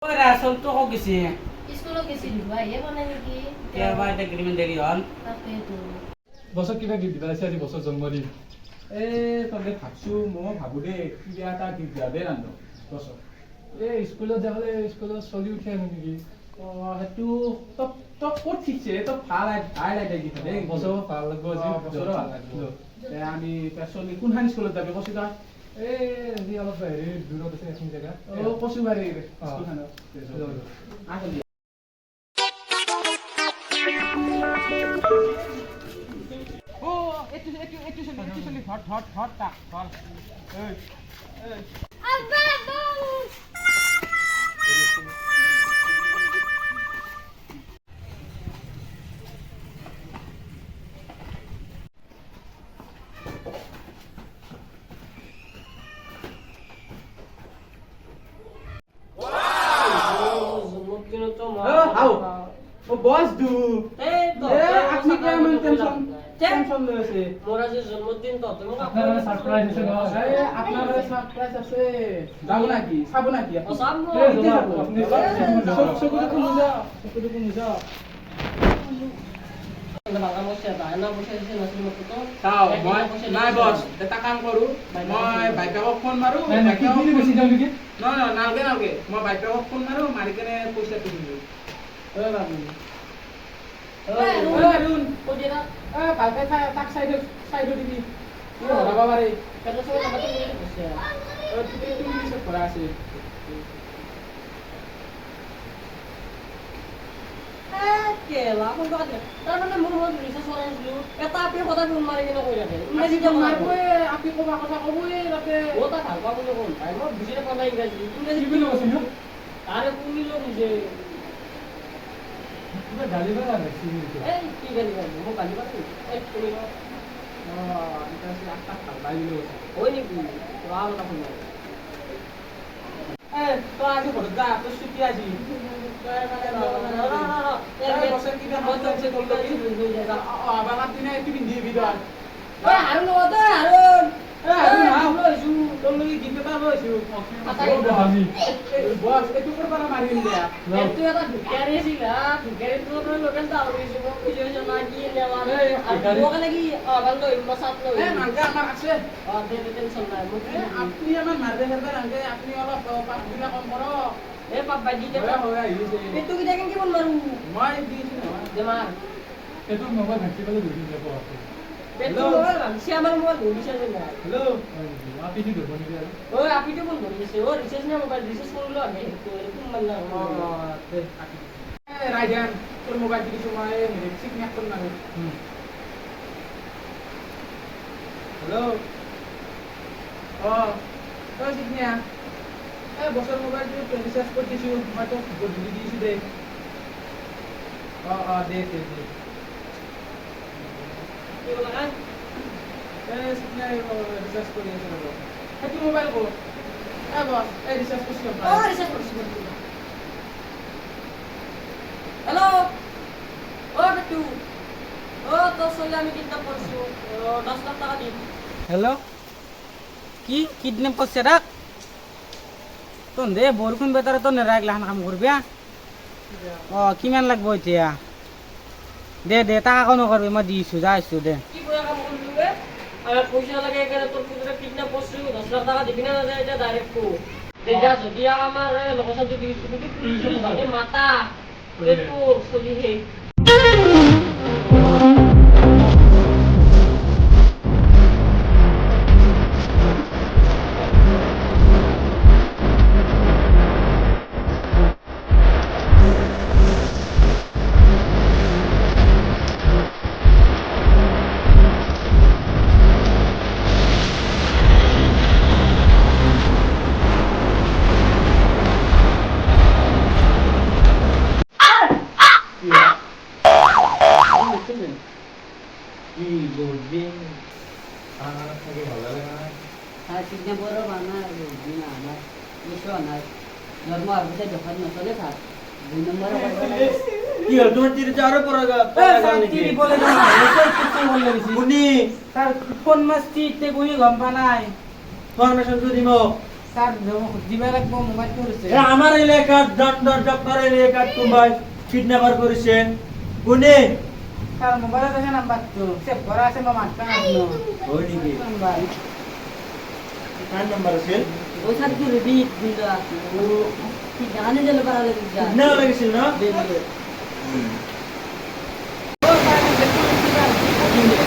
ওই রাসল তো কো গেছি স্কুলত গেছিলি ভাই এ বনাই নেকি কে ভাই তে গ্রিমেন্ট দেরি হল তাকেতো বছৰ কিবা গিফ্ট দিবা আছে আজি বছৰ জন্মদিন তহঁতে ভাবছো মই ভাবো দেই কিবা এটা গিফ্ট দিয়া দেই ৰান্ধো বছৰ স্কুলত যাবলৈ স্কুলত চলি উঠি আনো নেকি সেইটো তো ক'ত ঠিকছে তো ভাল ভাল আইডিয়া গিফ্ট দেই বছৰ ভাল লাগব আজি বছৰো ভাল লাগব আমি চলি কোনখন স্কুলত যাবি কচি তই যি অলপ হেৰি দূৰত আছে এখন জেগা কচুবাৰী অ। স্কুলখনত আগলি ও এটু চলি হট তা হল এই এই আব্বা বাবু জন্মদিন তো হাও ও বস দু এই তো আপনি কেমন টেনশন লইছে মোরা যে জন্মদিন তো তুমি আপনারা সারপ্রাইজ আছে ন আপনার সারপ্রাইজ আছে যাব নাকি খাব নাকি ও সামনে আপনি চকুটুকু মুজা বাংলা বসে তাই না বসে আছে নাসির মতো তো চাও মই নাই বস এটা কাম কৰো মই বাইকক ফোন মাৰো নাই নাই কি বেছি যাও নেকি নালগে মই বাইকক ফোন মাৰো মাৰি কেনে পইচা দিম ঐ বাবু ঐ অৰুণ কোদিনা ভালকে তাক চাইড দিবি হৰাব পাৰে কত সময় কথা বলে বসে তুমি পিছত ভৰা আছে কেলা কোন কথা তার মানে মোর মোর রিসার্চ করাইছিল এটা আপনি কথা ফোন মারি কিনা কই রাখে ইংরেজি যে মারবই আপনি কবা কথা কবই তাতে ও তা ভাল পাবো কোন ভাই মোর বুঝিতে পারলা ইংরেজি ইংরেজি কি বলে বসিল আরে কুমিলো নিজে কিবা গালি বা লাগছি এই কি গালি গালি মো গালি পারি এই কুমিলো এটা আছে আটটা ভাল লাগিলে ওই নাকি তো আর কথা শুনে এ তো আজি ঘৰত যা তো ছুটি আজি বাগাত দিনে এইটো পিন্ধি আহিবি তই হারুন ওটা হারুন তোলৈ গীত এটা লৈছো আমি বস এইটো ক'ৰ পৰা মাৰিম দিয়া এটো এটা ভিকারি ছিল ভিকারি তো লোকেল দাও দিছে মো কিছু কিছু না কি নেওয়া আর ওখানে কি বন্ধ মসাত লই মাংকা আমাৰ আছে দে টেনশন নাই মো আপুনি আমাৰ মাৰবে হেৰবে নাংগে আপুনি অলপ পাঁচ দিনা কম কৰক এ পাপা দি দে হৈ আহিছে এটো কি দেখেন কি বল মারু মই দিছো নহয় দে মার এটো মোবাইল ভাঙি পেলাই ধৰি যাব পেটো মোবাইল সে আমাৰ মোবাইল ধৰিছে না হেল্ল' আপনি কি ধৰব নেকি আৰু ও আপনি তো বল ধৰিছে ও ৰিচাৰ্জ না মোবাইল ৰিচাৰ্জ কৰলো আগে তো এৰকম মানলা ৰাইজান তোৰ মোবাইল দিছো মই হেৰি চিক মেক কৰি মাৰো হেল্ল' তই চিকনিয়া এই বছৰ মোবাইলটো ৰিচাৰ্জ কৰি দিছোঁ মই তোক গধূলি দিছোঁ দে দে কি বলা কাজ এই চিকনিয়া রিচার্জ কৰি আছে ৰ'ব সেইটো মোবাইল ক'ত এই বছ এই ৰিচাৰ্জ কৰিছোঁ ও রিচার্জ করছি হ্যালো ও টু ও তো সঙ্গে আমি কিডন্যাপ করছি 10 লাখ টাকা দিন হেল্ল' কি কিডনেপ করছে রাখ তো দে বৰষুণ বেতাৰে তো নেৰাগলাখান কাম করবি কিমান লাগব এতিয়া দে টাকা কোনো করবি মই দিছো যাইছো দে কি বয়া কাম করলি বে আর পয়সা লাগে এখানে তোর পুত্র কিডন্যাপ করছি 10 লাখ টাকা দিবি না না এটা ডাইরেক্ট কো দেজা যদি আমার লোকেশন যদি পুলিশ ভাগে মাথা একটু সলি হে কি বলবি আমার থেকে ভালো লাগে না আর সিগনে বড় বানা রুজি না আমার বুঝছো না জন্ম আবুতে যখন নচলে থাক 2 নম্বর কি হল তোমার তীরে যাওয়ার পর তিৰি বলে না কিছু বল লাগিছি শুনি তার ফোন মাস্তি তে গুই গম পা নাই ফরমেশন তো দিব স্যার দিবা লাগবো মোবাইল করেছে এ আমার এলাকার ডক্টর এলাকার কুম্বাই কিডন্যাপার করেছেন কোনে স্যার মোবাইলে দেখে নাম্বার তো সেভ করা আছে বা মারতে না ওই নাকি নাম্বার কার নাম্বার আছে ও স্যার কি রেডি দিল ও কি জানে জেলে পারালে যা না লাগেছিল না ও স্যার দেখুন কি স্যার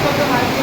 কত মারছে